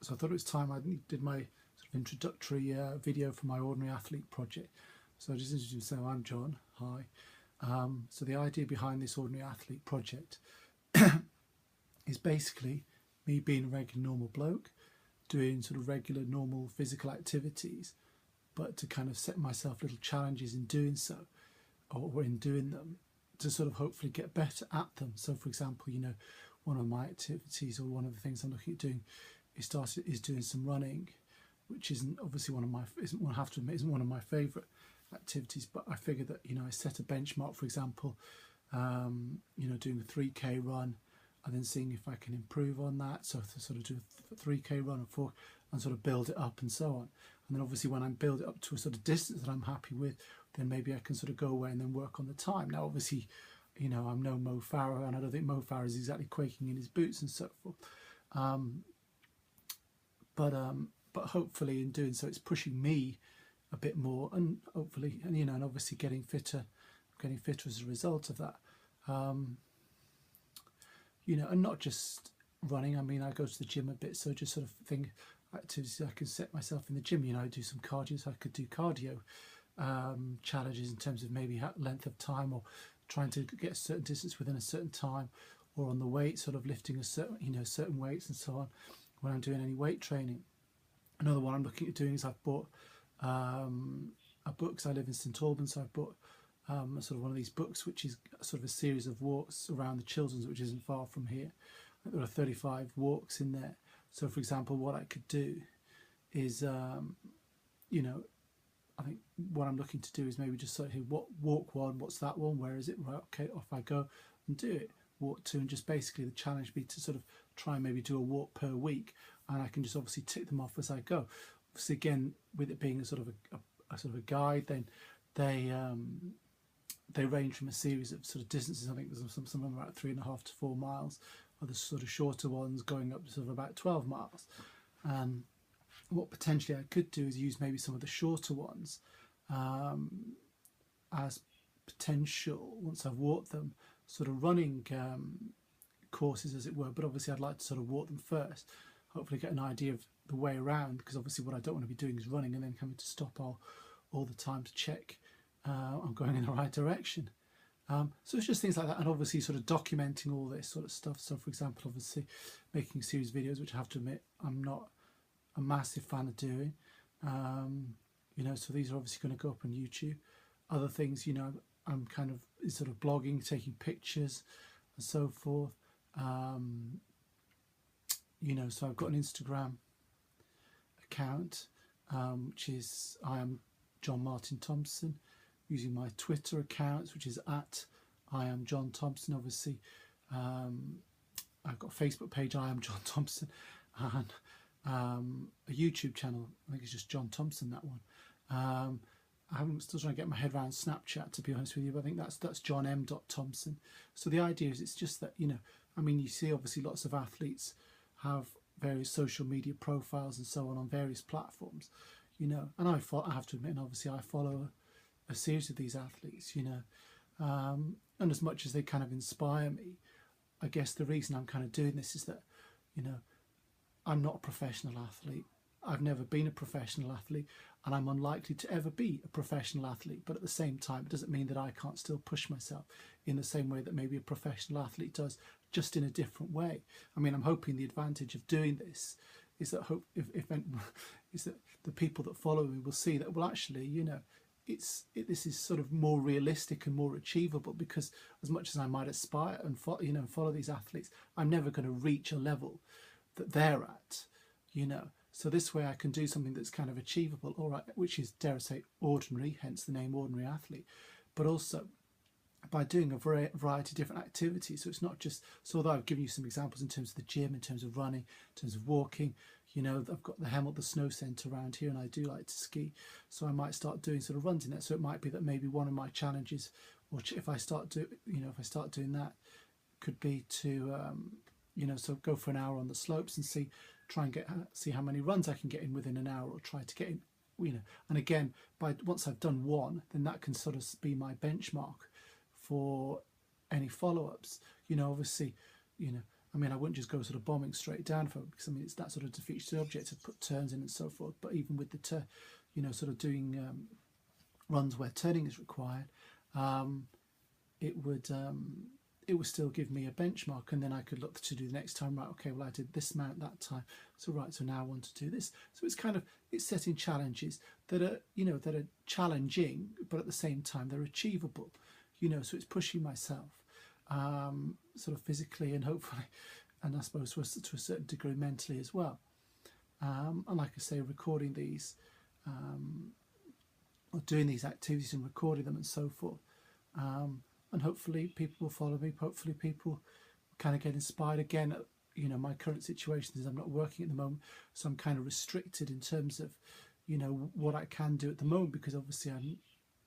So I thought it was time I did my sort of introductory video for my Ordinary Athlete project. So I just introduced myself. I'm John. Hi. So the idea behind this Ordinary Athlete project is basically me being a regular normal bloke, doing sort of regular normal physical activities, but to kind of set myself little challenges in doing so, or in doing them, to sort of hopefully get better at them. So for example, you know, one of my activities, or one of the things I'm looking at doing, is doing some running, which isn't obviously one of my favourite activities, but I figured that, you know, I set a benchmark, for example, you know, doing a 3k run and then seeing if I can improve on that, so to sort of do a 3k run or 4 and sort of build it up and so on. And then obviously when I build it up to a sort of distance that I'm happy with, then maybe I can sort of go away and then work on the time. Now obviously, you know, I'm no Mo Farah, and I don't think Mo Farah is exactly quaking in his boots and so forth. But hopefully in doing so, it's pushing me a bit more, and hopefully, and you know, and obviously getting fitter as a result of that. You know, and not just running. I mean, I go to the gym a bit, so just sort of activities I can set myself in the gym. You know, I do some cardio, so I could do cardio challenges in terms of maybe length of time, or trying to get a certain distance within a certain time, or on the weight, sort of lifting a certain, you know, certain weights and so on when I'm doing any weight training. Another one I'm looking at doing is I've bought a book, because I live in St Albans, so I've bought sort of one of these books, which is sort of a series of walks around the Children's, which isn't far from here. There are 35 walks in there. So for example, what I could do is, you know, I think what I'm looking to do is maybe just sort of, what walk one, what's that one, where is it, right, okay, off I go and do it. Walk two, and just basically the challenge be to sort of try and maybe do a walk per week, and I can just obviously tick them off as I go. Obviously, again, with it being a sort of a guide, then they range from a series of sort of distances. I think there's some of them about 3.5 to 4 miles, other sort of shorter ones going up to sort of about 12 miles. What potentially I could do is use maybe some of the shorter ones as potential, once I've walked them, sort of running courses, as it were. But obviously I'd like to sort of walk them first, hopefully get an idea of the way around, because obviously what I don't want to be doing is running and then coming to stop all the time to check I'm going in the right direction. So it's just things like that, and obviously sort of documenting all this sort of stuff. So for example, obviously making series videos, which I have to admit I'm not a massive fan of doing. You know, so these are obviously going to go up on YouTube. Other things, you know, I'm kind of sort of blogging, taking pictures and so forth. You know, so I've got an Instagram account, which is I am John Martin Thompson, using my Twitter accounts, which is at I am John Thompson. Obviously, I've got a Facebook page, I am John Thompson, and a YouTube channel. I think it's just John Thompson, that one. I'm still trying to get my head around Snapchat, to be honest with you, but I think that's John M. Thompson. So the idea is, it's just that, you know, I mean, you see obviously lots of athletes have various social media profiles and so on various platforms, you know, and I have to admit, and obviously I follow a series of these athletes, you know, and as much as they kind of inspire me, I guess the reason I'm kind of doing this is that, you know, I'm not a professional athlete. I've never been a professional athlete, and I'm unlikely to ever be a professional athlete. But at the same time, it doesn't mean that I can't still push myself in the same way that maybe a professional athlete does, just in a different way. I mean, I'm hoping the advantage of doing this is that is that the people that follow me will see that, well, actually, you know, this is sort of more realistic and more achievable, because as much as I might aspire and follow these athletes, I'm never going to reach a level that they're at, you know. So this way I can do something that's kind of achievable, all right, which is, dare I say, ordinary, hence the name Ordinary Athlete, but also by doing a variety of different activities. So it's not just, so although I've given you some examples in terms of the gym, in terms of running, in terms of walking, you know, I've got the Hemel, the snow centre around here, and I do like to ski, so I might start doing sort of runs in that. So it might be that maybe one of my challenges, or if I start doing that, could be to you know, so go for an hour on the slopes and try and see how many runs I can get in within an hour, or try to get in, you know. And again, once I've done one, then that can sort of be my benchmark for any follow-ups. You know, obviously, you know, I mean, I wouldn't just go sort of bombing straight down for it, because I mean it's that sort of defeats the object to put turns in and so forth. But even with the you know, sort of doing runs where turning is required, it would still give me a benchmark, and then I could look to do the next time. Right, okay, well I did this amount that time, so right, so now I want to do this. So it's kind of, it's setting challenges that are, you know, that are challenging, but at the same time they're achievable. You know, so it's pushing myself sort of physically and hopefully, and I suppose to a certain degree mentally as well. And like I say, recording these or doing these activities and recording them and so forth. And hopefully people will follow me. Hopefully people kind of get inspired. Again, you know, my current situation is I'm not working at the moment, so I'm kind of restricted in terms of, you know, what I can do at the moment, because obviously I'm,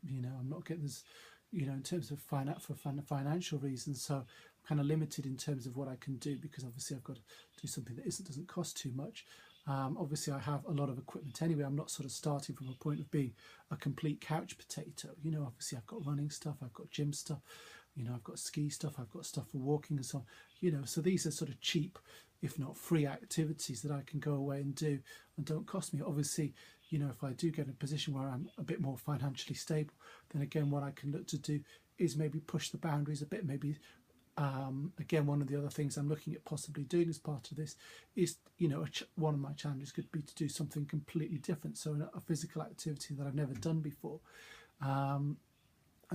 you know, I'm not getting this, you know, in terms of financial reasons. So I'm kind of limited in terms of what I can do, because obviously I've got to do something that doesn't cost too much. Obviously I have a lot of equipment anyway. I'm not sort of starting from a point of being a complete couch potato. You know, obviously I've got running stuff, I've got gym stuff, you know, I've got ski stuff, I've got stuff for walking and so on. You know, so these are sort of cheap, if not free activities that I can go away and do and don't cost me. Obviously, you know, if I do get in a position where I'm a bit more financially stable, then again what I can look to do is maybe push the boundaries a bit. Maybe again, one of the other things I'm looking at possibly doing as part of this is, you know, one of my challenges could be to do something completely different. So a physical activity that I've never done before, and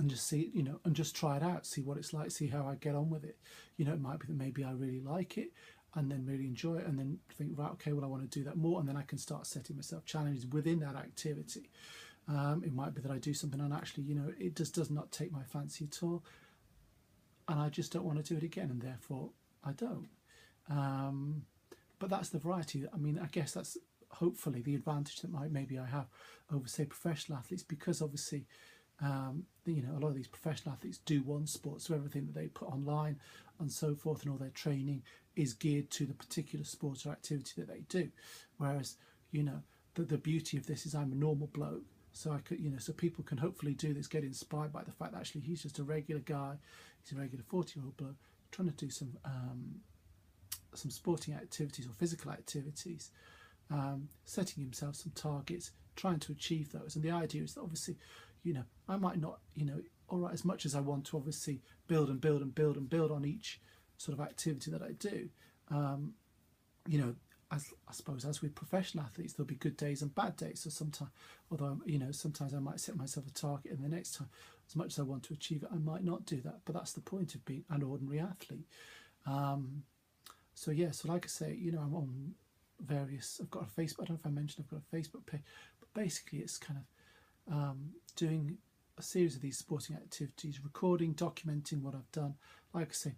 just see, you know, and just try it out, see what it's like, see how I get on with it. You know, it might be that maybe I really like it and then really enjoy it, and then think, right, okay, well I want to do that more, and then I can start setting myself challenges within that activity. It might be that I do something and actually, you know, it just does not take my fancy at all, and I just don't want to do it again, and therefore I don't. But that's the variety. I mean, I guess that's hopefully the advantage that maybe I have over, say, professional athletes, because obviously, you know, a lot of these professional athletes do one sport, so everything that they put online and so forth and all their training is geared to the particular sport or activity that they do. Whereas, you know, the beauty of this is I'm a normal bloke, so I could, you know, so people can hopefully do this, get inspired by the fact that actually he's just a regular guy, he's a regular 40-year-old bloke trying to do some sporting activities or physical activities, setting himself some targets, trying to achieve those. And the idea is that obviously, you know, I might not, you know, all right, as much as I want to obviously build and build and build and build on each sort of activity that I do, you know, as I suppose as with professional athletes, there'll be good days and bad days. So sometimes, although, you know, sometimes I might set myself a target and the next time, as much as I want to achieve it, I might not do that. But that's the point of being an ordinary athlete. So yeah, so like I say, you know, I'm on various, I've got a Facebook, I don't know if I mentioned I've got a Facebook page, but basically it's kind of doing a series of these sporting activities, recording, documenting what I've done. Like I say,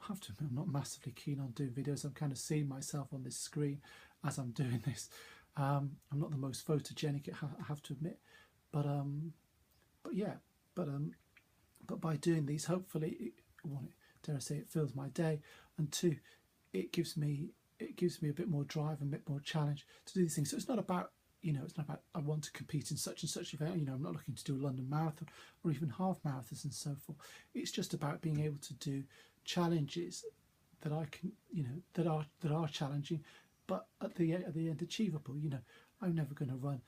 I have to admit, I'm not massively keen on doing videos. I'm kind of seeing myself on this screen as I'm doing this. I'm not the most photogenic, I have to admit, but yeah, but by doing these, hopefully, one, dare I say, it fills my day, and two, it gives me a bit more drive and a bit more challenge to do these things. So it's not about, you know, it's not about I want to compete in such and such event. You know, I'm not looking to do a London Marathon or even half marathons and so forth. It's just about being able to do challenges that I can, you know, that are challenging, but at the end achievable. You know, I'm never going to run,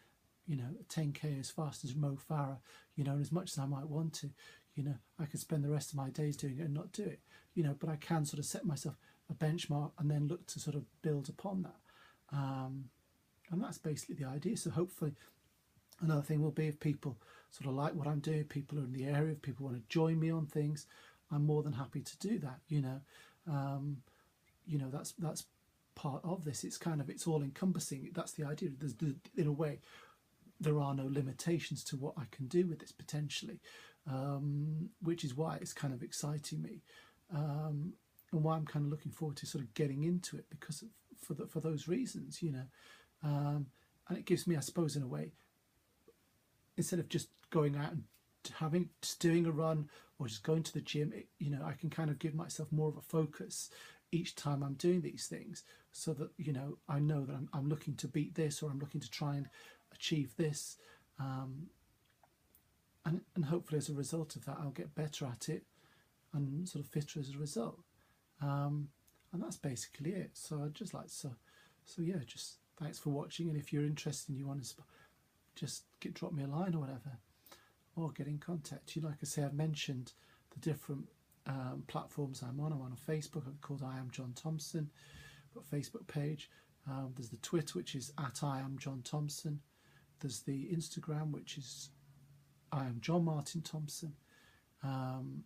you know, a 10k as fast as Mo Farah, you know, and as much as I might want to, you know, I could spend the rest of my days doing it and not do it, you know, but I can sort of set myself a benchmark and then look to sort of build upon that. And that's basically the idea. So hopefully another thing will be, if people sort of like what I'm doing, people are in the area, if people want to join me on things, I'm more than happy to do that, you know. You know, that's part of this. It's kind of, it's all encompassing. That's the idea. There's, in a way, there are no limitations to what I can do with this potentially, which is why it's kind of exciting me, and why I'm kind of looking forward to sort of getting into it, because for those reasons, you know. And it gives me, I suppose, in a way, instead of just going out and just doing a run or just going to the gym, you know, I can kind of give myself more of a focus each time I'm doing these things, so that, you know, I know that I'm looking to beat this, or I'm looking to try and achieve this, and hopefully as a result of that I'll get better at it and sort of fitter as a result. and that's basically it. So I'd just like so yeah, just thanks for watching, and if you're interested and you want to just drop me a line or whatever, or get in contact. Like I say, I've mentioned the different platforms I'm on. I'm on Facebook. I'm called I Am John Thompson. I've got a Facebook page. There's the Twitter, which is at I Am John Thompson. There's the Instagram, which is I Am John Martin Thompson. And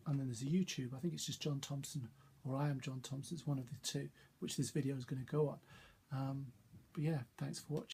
then there's a YouTube. I think it's just John Thompson or I Am John Thompson. It's one of the two, which this video is going to go on. But yeah, thanks for watching.